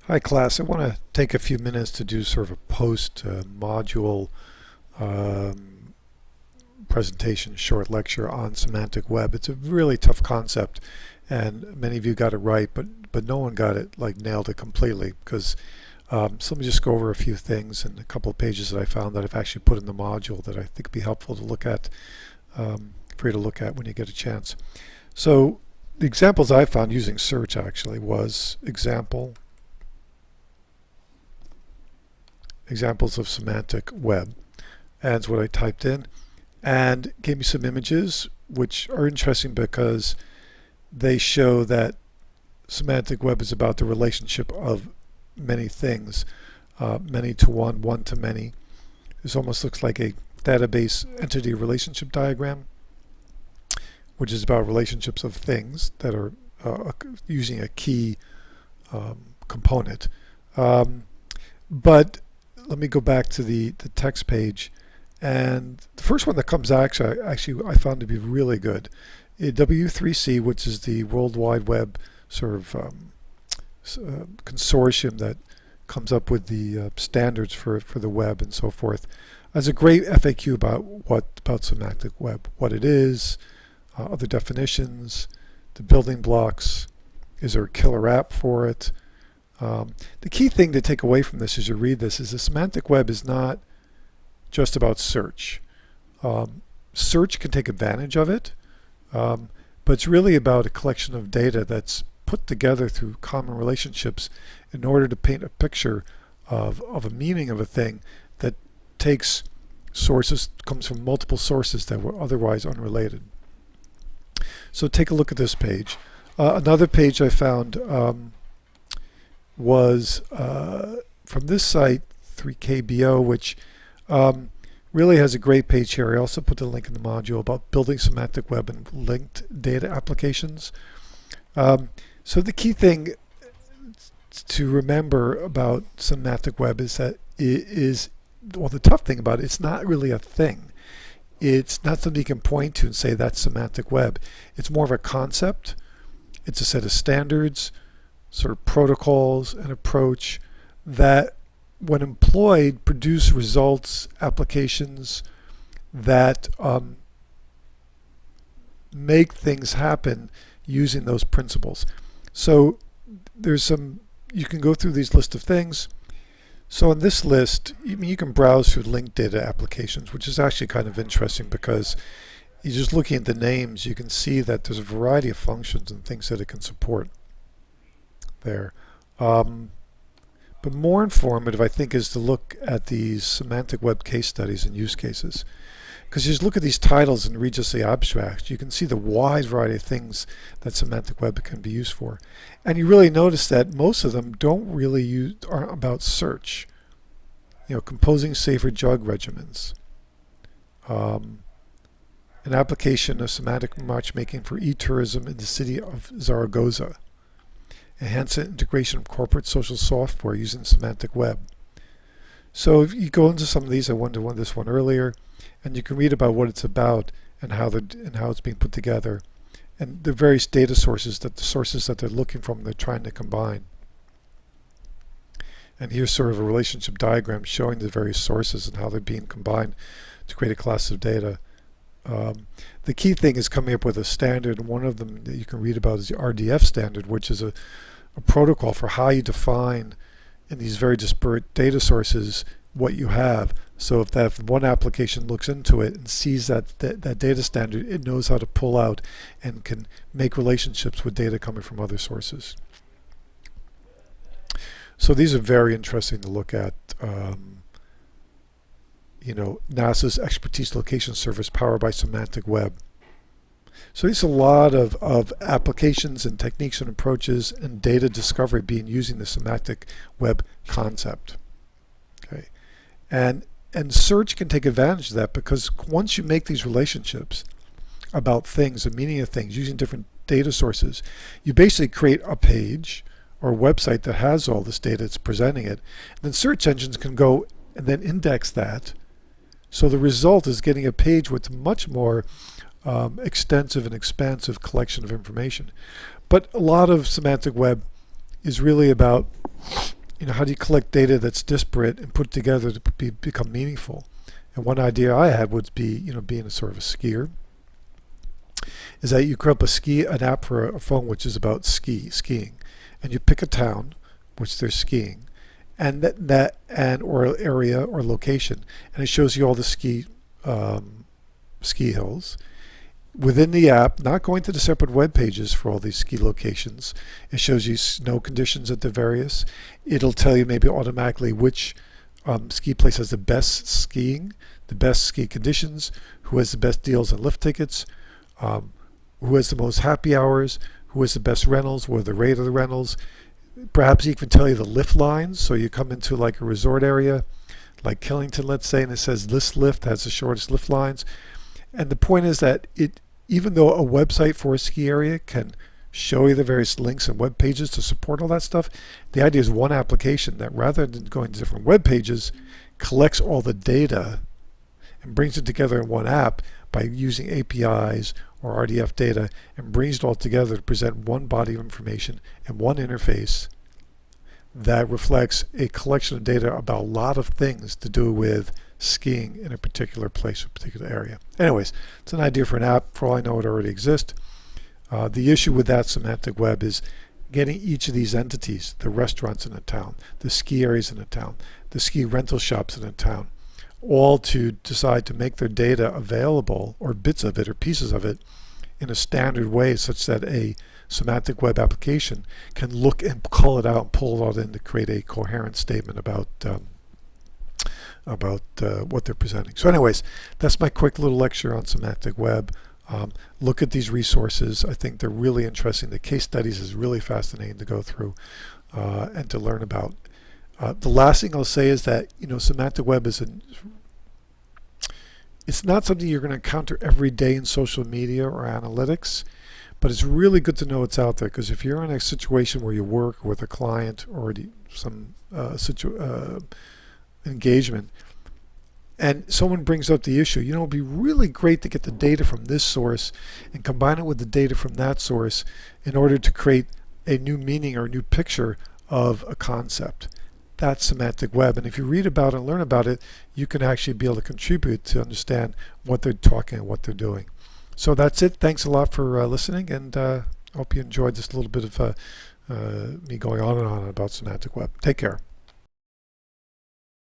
Hi class, I want to take a few minutes to do sort of a post-module um, presentation, short lecture on semantic web. It's a really tough concept and many of you got it right, but no one got it, like nailed it completely, because so let me just go over a few things and a couple of pages that I found that I've actually put in the module that I think would be helpful to look at, for you to look at when you get a chance. So the examples I found using search actually was examples of semantic web, and it's what I typed in, and gave me some images which are interesting because they show that semantic web is about the relationship of many things, many to one, one to many. This almost looks like a database entity relationship diagram, which is about relationships of things that are using a key component. But let me go back to the text page, and the first one that comes actually I found to be really good. W3C, which is the World Wide Web sort of consortium that comes up with the standards for the web and so forth, has a great FAQ about semantic web, what it is, other definitions, the building blocks, is there a killer app for it. The key thing to take away from this as you read this is the semantic web is not just about search. Search can take advantage of it, but it's really about a collection of data that's put together through common relationships in order to paint a picture of a meaning of a thing that takes sources, comes from multiple sources that were otherwise unrelated. So take a look at this page. Another page I found was from this site, 3KBO, which really has a great page here. I also put the link in the module about building semantic web and linked data applications. So the key thing to remember about semantic web is that the tough thing about it, it's not really a thing. It's not something you can point to and say that's semantic web. It's more of a concept. It's a set of standards, sort of protocols and approach that when employed produce results, applications that make things happen using those principles. So you can go through these list of things. So on this list, you can browse through linked data applications, which is actually kind of interesting because you're just looking at the names, you can see that there's a variety of functions and things that it can support there. But more informative, I think, is to look at these semantic web case studies and use cases. Because you just look at these titles and read just the abstracts, you can see the wide variety of things that semantic web can be used for. And you really notice that most of them aren't about search. You know, composing safer drug regimens. An application of semantic matchmaking for e-tourism in the city of Zaragoza. Enhance integration of corporate social software using semantic web. So if you go into some of these, I went to this one earlier, and you can read about what it's about and how it's being put together, and the various data sources that they're looking from, they're trying to combine. And here's sort of a relationship diagram showing the various sources and how they're being combined to create a class of data. The key thing is coming up with a standard, and one of them that you can read about is the RDF standard, which is a protocol for how you define in these very disparate data sources what you have. So if one application looks into it and sees that data standard, it knows how to pull out and can make relationships with data coming from other sources. So these are very interesting to look at. NASA's Expertise Location Service powered by semantic web. So there's a lot of applications and techniques and approaches and data discovery being using the semantic web concept. Okay, and search can take advantage of that, because once you make these relationships about things, the meaning of things, using different data sources, you basically create a page or a website that has all this data, it's presenting it. And then search engines can go and then index that. So the result is getting a page with much more extensive and expansive collection of information. But a lot of semantic web is really about how do you collect data that's disparate and put together to become meaningful? And one idea I had would be, being a sort of a skier, is that you create an app for a phone which is about skiing, and you pick a town which they're skiing, and or area or location, and it shows you all the ski hills within the app, not going to the separate web pages for all these ski locations. It shows you snow conditions at the various. It'll tell you maybe automatically which ski place has the best skiing, the best ski conditions, who has the best deals on lift tickets, who has the most happy hours, who has the best rentals, what are the rate of the rentals. Perhaps you can tell you the lift lines, so you come into like a resort area, like Killington, let's say, and it says this lift has the shortest lift lines. And the point is that even though a website for a ski area can show you the various links and web pages to support all that stuff, the idea is one application that, rather than going to different web pages, collects all the data and brings it together in one app by using APIs or RDF data, and brings it all together to present one body of information and one interface that reflects a collection of data about a lot of things to do with skiing in a particular place or particular area. Anyways, it's an idea for an app. For all I know, it already exists. The issue with that semantic web is getting each of these entities, the restaurants in a town, the ski areas in a town, the ski rental shops in a town, all to decide to make their data available, or bits of it or pieces of it, in a standard way such that a semantic web application can look and call it out and pull it out in to create a coherent statement about what they're presenting. So anyways, that's my quick little lecture on semantic web. Look at these resources. I think they're really interesting. The case studies is really fascinating to go through and to learn about. The last thing I'll say is that semantic web it's not something you're going to encounter every day in social media or analytics, but it's really good to know it's out there, because if you're in a situation where you work with a client or some engagement, and someone brings up the issue, it'd be really great to get the data from this source and combine it with the data from that source in order to create a new meaning or a new picture of a concept. That's semantic web, and if you read about it and learn about it, you can actually be able to contribute to understand what they're talking and what they're doing. So that's it. Thanks a lot for listening, and I hope you enjoyed this little bit of me going on and on about semantic web. Take care.